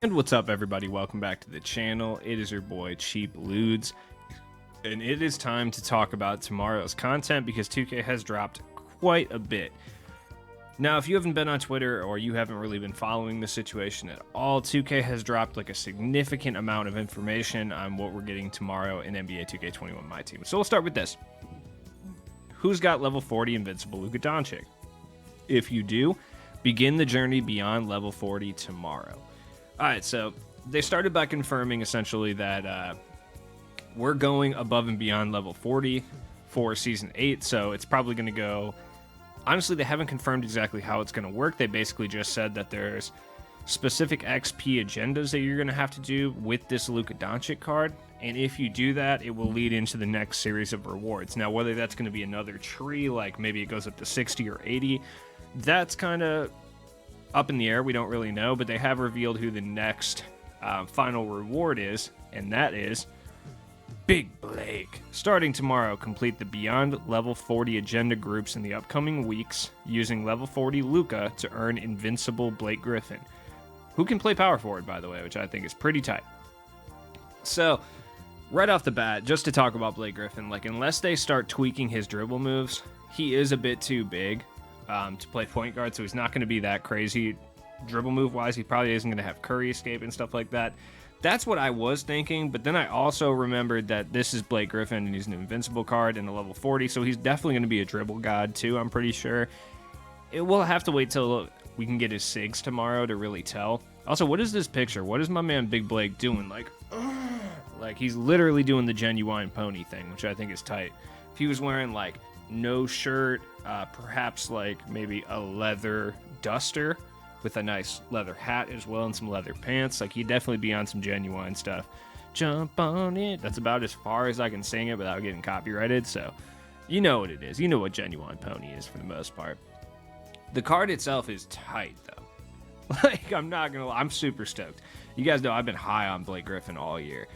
And what's up, everybody? Welcome back to the channel. It is your boy Cheap Ludes, and it is time to talk about tomorrow's content because 2K has dropped quite a bit. Now, if you haven't been on Twitter or you haven't really been following the situation at all, 2K has dropped like a significant amount of information on what we're getting tomorrow in NBA 2K21 My Team. So we'll start with this. Who's got level 40 Invincible Luka Doncic? If you do, begin the journey beyond level 40 tomorrow. All right, so they started by confirming essentially that we're going above and beyond level 40 for Season 8, so it's probably going to go... Honestly, they haven't confirmed exactly how it's going to work. They basically just said that there's specific XP agendas that you're going to have to do with this Luka Doncic card, and if you do that, it will lead into the next series of rewards. Now, whether that's going to be another tree, like maybe it goes up to 60 or 80, that's kind of up in the air. We don't really know, but they have revealed who the next final reward is, and that is Big Blake. Starting tomorrow, complete the Beyond Level 40 agenda groups in the upcoming weeks using Level 40 Luka to earn Invincible Blake Griffin, who can play power forward, by the way, which I think is pretty tight. So, right off the bat, just to talk about Blake Griffin, like unless they start tweaking his dribble moves, he is a bit too big to play point guard, so he's not going to be that crazy dribble move wise. He probably isn't going to have Curry escape and stuff like that. That's what I was thinking, but then I also remembered that this is Blake Griffin and he's an invincible card in the level 40, so he's definitely going to be a dribble god too, I'm pretty sure. We'll have to wait till we can get his SIGs tomorrow to really tell. Also, what is this picture? What is my man Big Blake doing? Like he's literally doing the Genuine Pony thing, which I think is tight. If he was wearing like no shirt, perhaps like maybe a leather duster with a nice leather hat as well and some leather pants, like he'd definitely be on some Genuine stuff. Jump on it. That's about as far as I can sing it without getting copyrighted, so you know what it is. You know what Genuine Pony is for the most part. The card itself is tight though. Like, I'm not gonna lie, I'm super stoked. You guys know I've been high on Blake Griffin all year.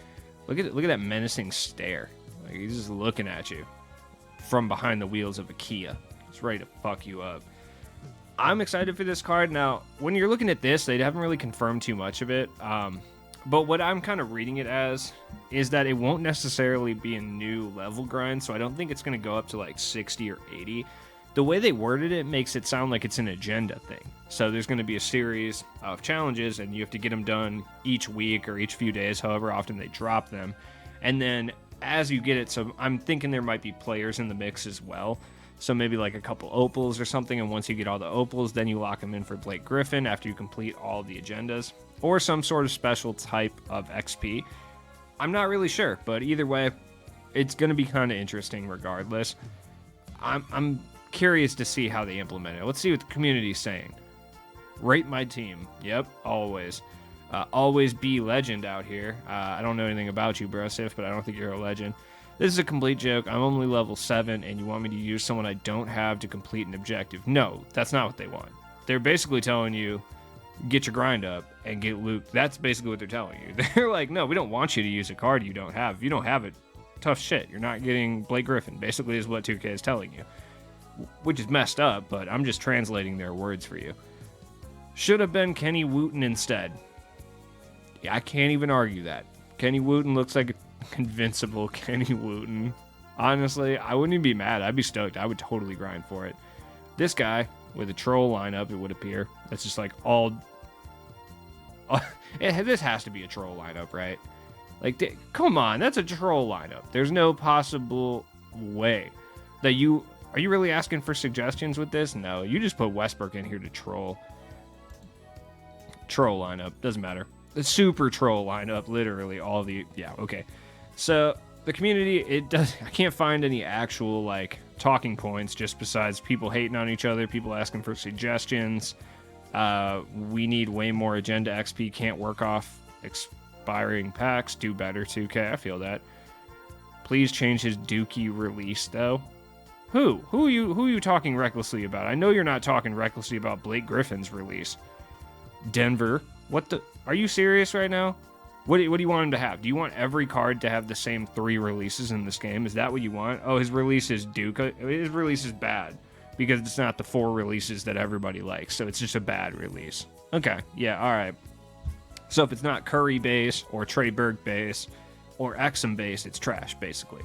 Look at that menacing stare. Like he's just looking at you from behind the wheels of a Kia. It's ready to fuck you up. I'm excited for this card. Now, when you're looking at this, they haven't really confirmed too much of it. But what I'm kind of reading it as is that it won't necessarily be a new level grind, so I don't think it's going to go up to like 60 or 80. The way they worded it makes it sound like it's an agenda thing. So there's going to be a series of challenges, and you have to get them done each week or each few days, however often they drop them. And then as you get it, so I'm thinking there might be players in the mix as well. So maybe like a couple opals or something, and once you get all the opals, then you lock them in for Blake Griffin after you complete all the agendas, or some sort of special type of XP. I'm not really sure, but either way, it's going to be kind of interesting regardless. I'm curious to see how they implement it. Let's see what the community's saying. Rate my team. Yep, always. Always be legend out here. I don't know anything about you, bro, Sif, but I don't think you're a legend. This is a complete joke. I'm only level 7, and you want me to use someone I don't have to complete an objective. No, that's not what they want. They're basically telling you, get your grind up and get loot. That's basically what they're telling you. They're like, no, we don't want you to use a card you don't have. If you don't have it, tough shit. You're not getting Blake Griffin, basically is what 2K is telling you. Which is messed up, but I'm just translating their words for you. Should have been Kenny Wooten instead. Yeah, I can't even argue that. Kenny Wooten looks like Invincible Kenny Wooten. Honestly, I wouldn't even be mad. I'd be stoked. I would totally grind for it. This guy with a troll lineup, it would appear. That's just like all... this has to be a troll lineup, right? Like, come on, that's a troll lineup. There's no possible way that you... Are you really asking for suggestions with this? No, you just put Westbrook in here to troll. Troll lineup, doesn't matter. The super troll lineup, literally all the... Yeah, okay. So, the community, I can't find any actual, like, talking points just besides people hating on each other, people asking for suggestions. We need way more agenda XP, can't work off expiring packs, do better 2K, I feel that. Please change his Dookie release, though. Who are you talking recklessly about? I know you're not talking recklessly about Blake Griffin's release. Denver, what the... Are you serious right now? What do you want him to have? Do you want every card to have the same 3 releases in this game? Is that what you want? Oh, his release is Duke. His release is bad because it's not the 4 releases that everybody likes, so it's just a bad release. Okay, yeah, all right. So if it's not Curry base or Trey Burke base or Exum base, it's trash, basically.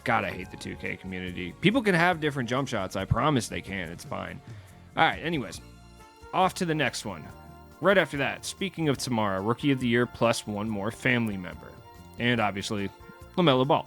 God, I hate the 2K community. People can have different jump shots. I promise they can. It's fine. All right, anyways, off to the next one. Right after that, speaking of tomorrow, Rookie of the Year plus one more family member. And obviously, LaMelo Ball.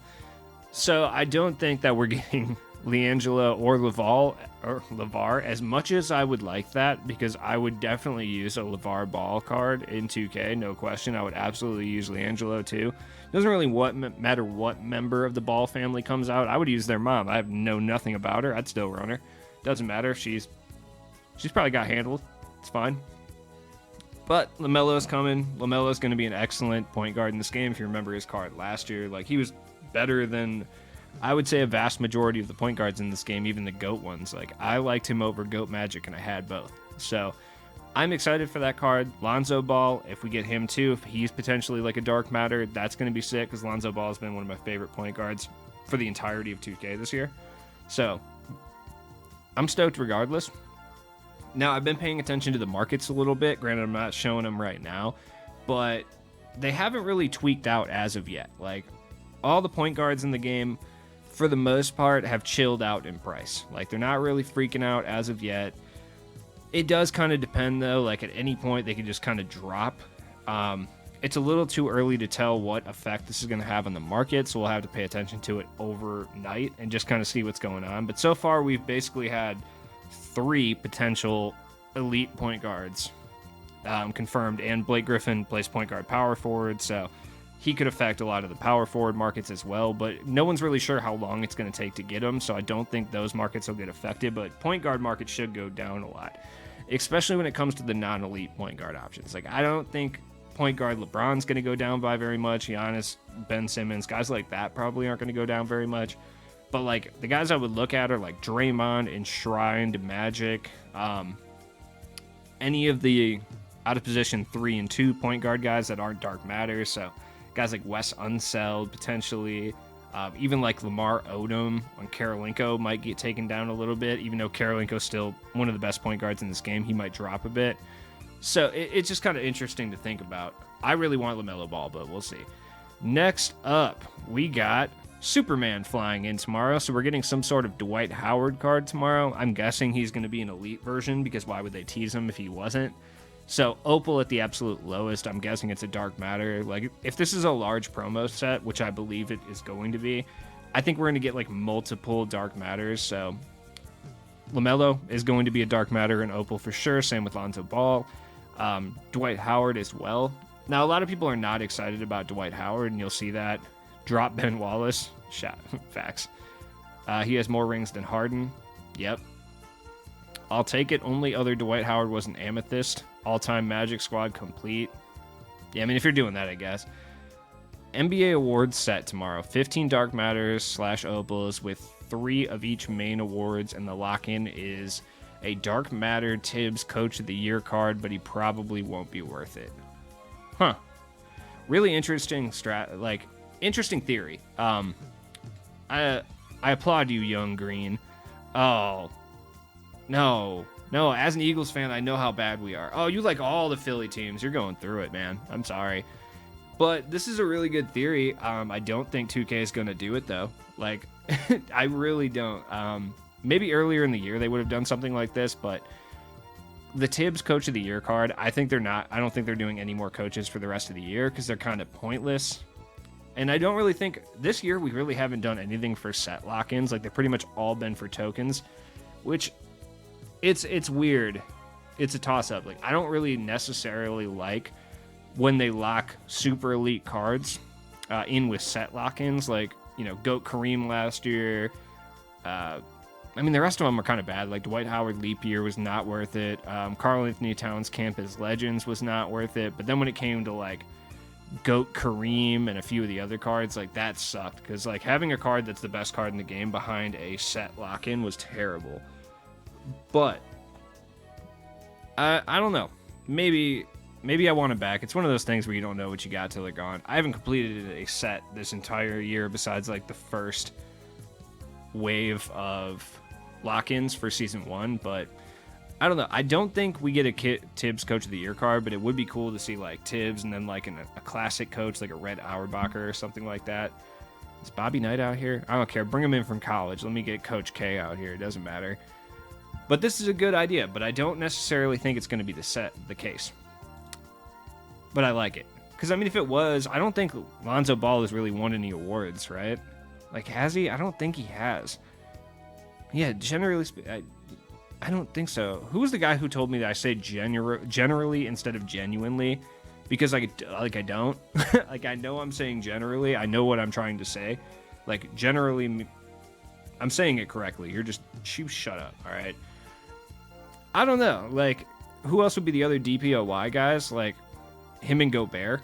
So I don't think that we're getting LiAngelo or LeVar as much as I would like that, because I would definitely use a LeVar Ball card in 2K, no question. I would absolutely use LiAngelo too. Doesn't really matter what member of the Ball family comes out. I would use their mom. I know nothing about her. I'd still run her. Doesn't matter. She's probably got handled. It's fine. But LaMelo's coming. LaMelo's going to be an excellent point guard in this game. If you remember his card last year, like, he was better than, I would say, a vast majority of the point guards in this game, even the GOAT ones. Like, I liked him over GOAT Magic, and I had both. So I'm excited for that card. Lonzo Ball, if we get him too, if he's potentially like a dark matter, that's going to be sick, because Lonzo Ball has been one of my favorite point guards for the entirety of 2K this year. So I'm stoked regardless. Now, I've been paying attention to the markets a little bit. Granted, I'm not showing them right now, but they haven't really tweaked out as of yet. Like, all the point guards in the game, for the most part, have chilled out in price. Like, they're not really freaking out as of yet. It does kind of depend, though. Like, at any point, they could just kind of drop. It's a little too early to tell what effect this is going to have on the market, so we'll have to pay attention to it overnight and just kind of see what's going on. But so far, we've basically had 3 potential elite point guards confirmed, and Blake Griffin plays point guard power forward, so he could affect a lot of the power forward markets as well, but no one's really sure how long it's going to take to get him, so I don't think those markets will get affected, but point guard market should go down a lot, especially when it comes to the non-elite point guard options. Like, I don't think point guard LeBron's going to go down by very much. Giannis, Ben Simmons, guys like that probably aren't going to go down very much. But, like, the guys I would look at are, like, Draymond, Enshrined, Magic, any of the out-of-position 3 and 2 point guard guys that aren't dark matters. So, guys like Wes Unseld, potentially. Even, like, Lamar Odom on Karolinko might get taken down a little bit. Even though Karolinko's still one of the best point guards in this game, he might drop a bit. So, it's just kind of interesting to think about. I really want LaMelo Ball, but we'll see. Next up, we got Superman flying in tomorrow, so we're getting some sort of Dwight Howard card tomorrow. I'm guessing he's going to be an elite version, because why would they tease him if he wasn't? So Opal at the absolute lowest. I'm guessing it's a dark matter. Like, if this is a large promo set, which I believe it is going to be, I think we're going to get like multiple dark matters. So LaMelo is going to be a dark matter in Opal for sure. Same with Lonzo Ball. Dwight Howard as well. Now, a lot of people are not excited about Dwight Howard, and you'll see that. Drop Ben Wallace. Facts. He has more rings than Harden. Yep. I'll take it. Only other Dwight Howard was an Amethyst. All-time Magic Squad complete. Yeah, I mean, if you're doing that, I guess. NBA awards set tomorrow. 15 Dark Matters / Opals with 3 of each main awards, and the lock-in is a Dark Matter Tibbs Coach of the Year card, but he probably won't be worth it. Huh. Really interesting interesting theory. I applaud you, Young Green. Oh, no, as an Eagles fan, I know how bad we are. Oh, you like all the Philly teams. You're going through it, man. I'm sorry. But this is a really good theory. I don't think 2K is going to do it, though. Like, I really don't. Maybe earlier in the year they would have done something like this, but the Tibbs Coach of the Year card, I don't think they're doing any more coaches for the rest of the year, because they're kind of pointless. And I don't really think this year we really haven't done anything for set lock-ins. Like, they've pretty much all been for tokens, which it's weird. It's a toss-up. Like, I don't really necessarily like when they lock super elite cards in with set lock-ins. Like, you know, GOAT Kareem last year. I mean, the rest of them are kind of bad. Like, Dwight Howard Leap Year was not worth it. Karl Anthony Towns Campus Legends was not worth it. But then when it came to, like, GOAT Kareem and a few of the other cards, like, that sucked, because like having a card that's the best card in the game behind a set lock-in was terrible. But I don't know, maybe I want it back. It's one of those things where you don't know what you got till they're gone. I haven't completed a set this entire year besides like the first wave of lock-ins for season 1, but I don't know. I don't think we get a Tibbs Coach of the Year card, but it would be cool to see like Tibbs and then like a classic coach like a Red Auerbach or something like that. Is Bobby Knight out here? I don't care. Bring him in from college. Let me get Coach K out here. It doesn't matter. But this is a good idea, but I don't necessarily think it's going to be the case. But I like it. Because, I mean, if it was, I don't think Lonzo Ball has really won any awards, right? Like, has he? I don't think he has. Yeah, generally speaking, I don't think so. Who was the guy who told me that I say generally instead of genuinely? Because, I don't. Like, I know I'm saying generally. I know what I'm trying to say. Like, generally, I'm saying it correctly. You shut up, all right? I don't know. Like, who else would be the other DPOY guys? Like, him and Gobert.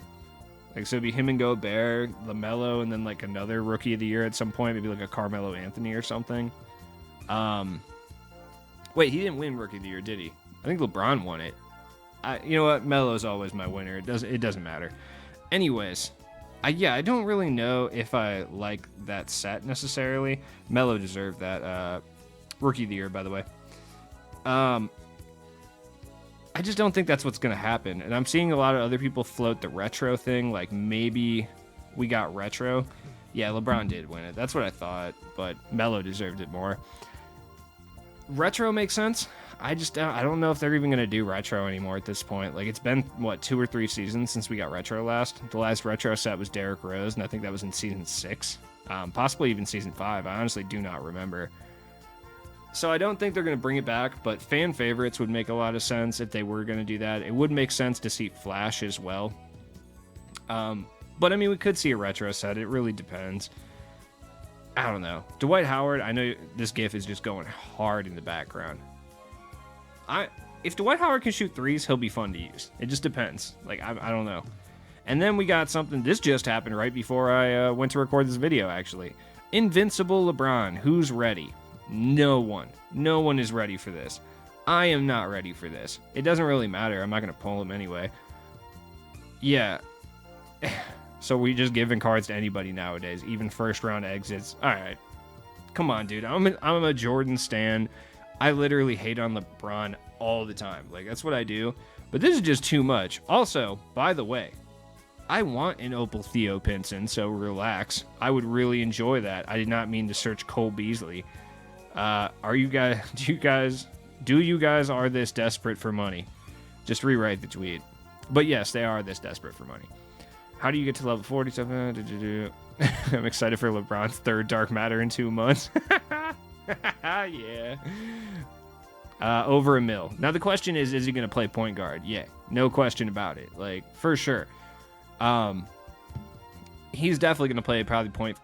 Like, so it'd be him and Gobert, LaMelo, and then, like, another Rookie of the Year at some point. Maybe, like, a Carmelo Anthony or something. Wait, he didn't win Rookie of the Year, did he? I think LeBron won it. You know what? Melo's always my winner. It doesn't matter. Anyways, I don't really know if I like that set necessarily. Melo deserved that Rookie of the Year, by the way. I just don't think that's what's going to happen. And I'm seeing a lot of other people float the retro thing. Like, maybe we got retro. Yeah, LeBron did win it. That's what I thought. But Melo deserved it more. Retro makes sense. I don't know if they're even going to do retro anymore at this point. Like, it's been, 2 or 3 seasons since we got retro last. The last retro set was Derrick Rose, and I think that was in season 6. Possibly even season 5. I honestly do not remember. So I don't think they're going to bring it back, but fan favorites would make a lot of sense if they were going to do that. It would make sense to see Flash as well. But, I mean, we could see a retro set. It really depends. I don't know. Dwight Howard, I know this GIF is just going hard in the background. If Dwight Howard can shoot threes, he'll be fun to use. It just depends. Like, I don't know. And then we got something. This just happened right before I went to record this video, actually. Invincible LeBron. Who's ready? No one. No one is ready for this. I am not ready for this. It doesn't really matter. I'm not going to pull him anyway. Yeah. So we just giving cards to anybody nowadays, even first round exits. All right. Come on, dude. I'm a Jordan stan. I literally hate on LeBron all the time. Like, that's what I do. But this is just too much. Also, by the way, I want an Opal Theo Pinson, so relax. I would really enjoy that. I did not mean to search Cole Beasley. Do you guys are this desperate for money? Just rewrite the tweet. But yes, they are this desperate for money. How do you get to level 47? I'm excited for LeBron's 3rd Dark Matter in 2 months. Yeah. Over $1 million. Now the question is he going to play point guard? Yeah, no question about it. Like, for sure. He's definitely going to play probably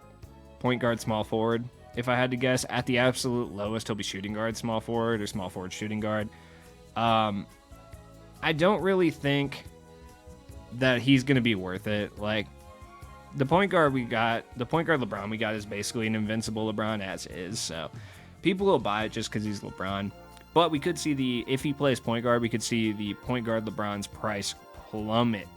point guard, small forward. If I had to guess, at the absolute lowest, he'll be shooting guard, small forward, or small forward, shooting guard. I don't really think that he's going to be worth it. Like, the point guard LeBron we got is basically an invincible LeBron as is. So people will buy it just because he's LeBron. But we could see if he plays point guard, we could see the point guard LeBron's price plummet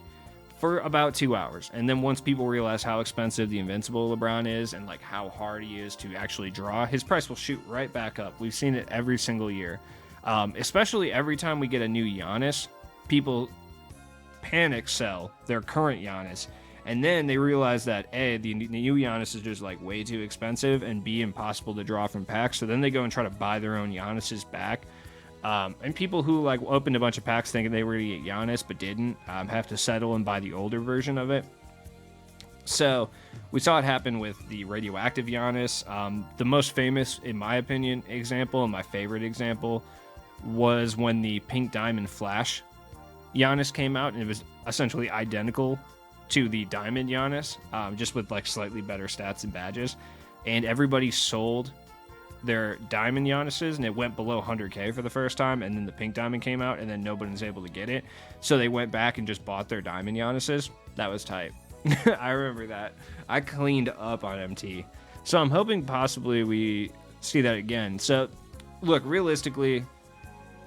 for about 2 hours. And then once people realize how expensive the Invincible LeBron is and like how hard he is to actually draw, his price will shoot right back up. We've seen it every single year. Especially every time we get a new Giannis, people panic sell their current Giannis. And then they realize that A, the new Giannis is just like way too expensive, and B, impossible to draw from packs. So then they go and try to buy their own Giannis's back. And people who like opened a bunch of packs thinking they were going to get Giannis but didn't have to settle and buy the older version of it. So we saw it happen with the radioactive Giannis. The most famous, in my opinion, example, and my favorite example, was when the Pink Diamond Flash Giannis came out, and it was essentially identical to the Diamond Giannis, just with like slightly better stats and badges. And everybody sold their Diamond Giannis's, and it went below 100K for the first time, and then the Pink Diamond came out, and then nobody was able to get it. So they went back and just bought their Diamond Giannis's. That was tight. I remember that. I cleaned up on MT. So I'm hoping possibly we see that again. So, look, realistically,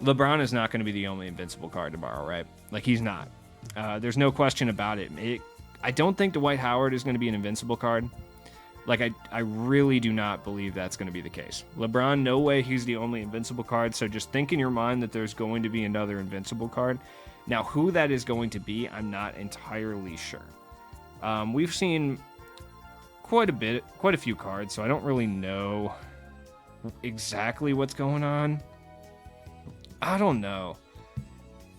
LeBron is not going to be the only invincible card tomorrow, right? Like, he's not. There's no question about it. I don't think Dwight Howard is going to be an invincible card. Like, I really do not believe that's going to be the case. LeBron, no way he's the only invincible card, so just think in your mind that there's going to be another invincible card. Now, who that is going to be, I'm not entirely sure. We've seen quite a few cards, so I don't really know exactly what's going on. I don't know.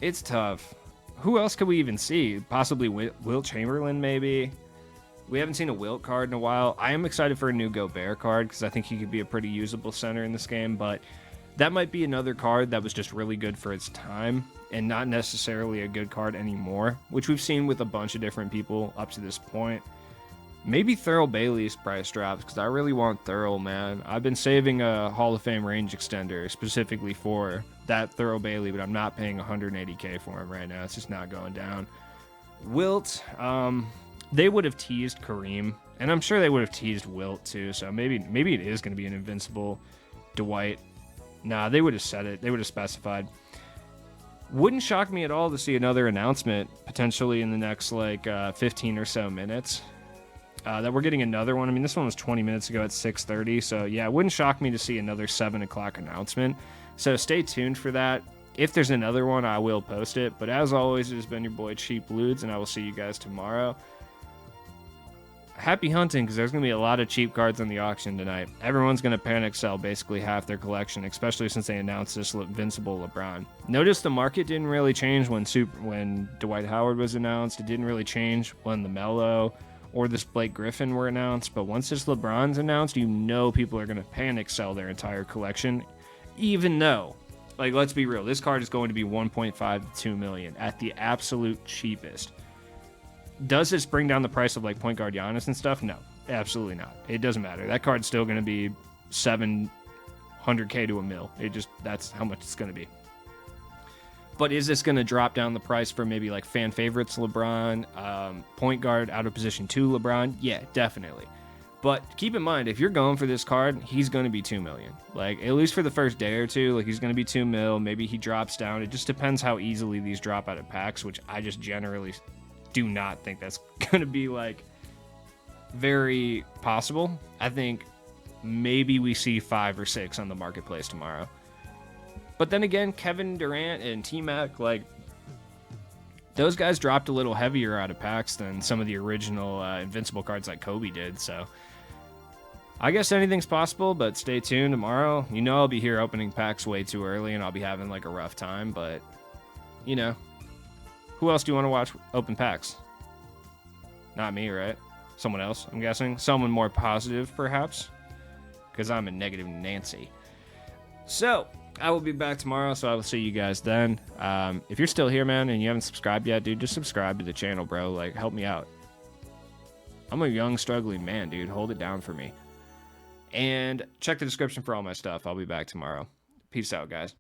It's tough. Who else could we even see? Possibly Wilt Chamberlain, maybe. We haven't seen a Wilt card in a while. I am excited for a new Gobert card because I think he could be a pretty usable center in this game, but that might be another card that was just really good for its time and not necessarily a good card anymore, which we've seen with a bunch of different people up to this point. Maybe Thurl Bailey's price drops because I really want Thurl, man. I've been saving a Hall of Fame range extender specifically for that Thurl Bailey, but I'm not paying 180k for him right now. It's just not going down. Wilt, they would have teased Kareem, and I'm sure they would have teased Wilt too, so maybe it is going to be an invincible Dwight. Nah, they would have said it. They would have specified. Wouldn't shock me at all to see another announcement potentially in the next 15 or so minutes. That we're getting another one. I mean, this one was 20 minutes ago at 6:30, so yeah, it wouldn't shock me to see another 7 o'clock announcement. So stay tuned for that. If there's another one, I will post it. But as always, it has been your boy Cheap Ludes, and I will see you guys tomorrow. Happy hunting, because there's going to be a lot of cheap cards on the auction tonight. Everyone's going to panic sell basically half their collection, especially since they announced this Invincible Lebron. Notice the market didn't really change when Dwight Howard was announced. It didn't really change when the Melo or this Blake Griffin were announced. But once this LeBron's announced, you know people are going to panic sell their entire collection, even though, let's be real, this card is going to be 1.5 to 2 million at the absolute cheapest. Does this bring down the price of point guard Giannis and stuff? No, absolutely not. It doesn't matter. That card's still going to be 700k to a mil. That's how much it's going to be. But is this going to drop down the price for maybe fan favorites LeBron, point guard out of position 2 LeBron? Yeah, definitely. But keep in mind, if you're going for this card, he's going to be 2 million. At least for the first day or two, he's going to be 2 mil. Maybe he drops down. It just depends how easily these drop out of packs, which I just generally do not think that's going to be very possible. I think maybe we see 5 or 6 on the marketplace tomorrow. But then again, Kevin Durant and T-Mac, those guys dropped a little heavier out of packs than some of the original Invincible cards like Kobe did. So I guess anything's possible, but stay tuned tomorrow. I'll be here opening packs way too early and I'll be having a rough time, but who else do you want to watch open packs? Not me, right? Someone else, I'm guessing. Someone more positive, perhaps, because I'm a negative Nancy. So I will be back tomorrow, so I will see you guys then. If you're still here, man, and you haven't subscribed yet, dude, just subscribe to the channel, bro. Help me out. I'm a young, struggling man, dude. Hold it down for me. And check the description for all my stuff. I'll be back tomorrow. Peace out, guys.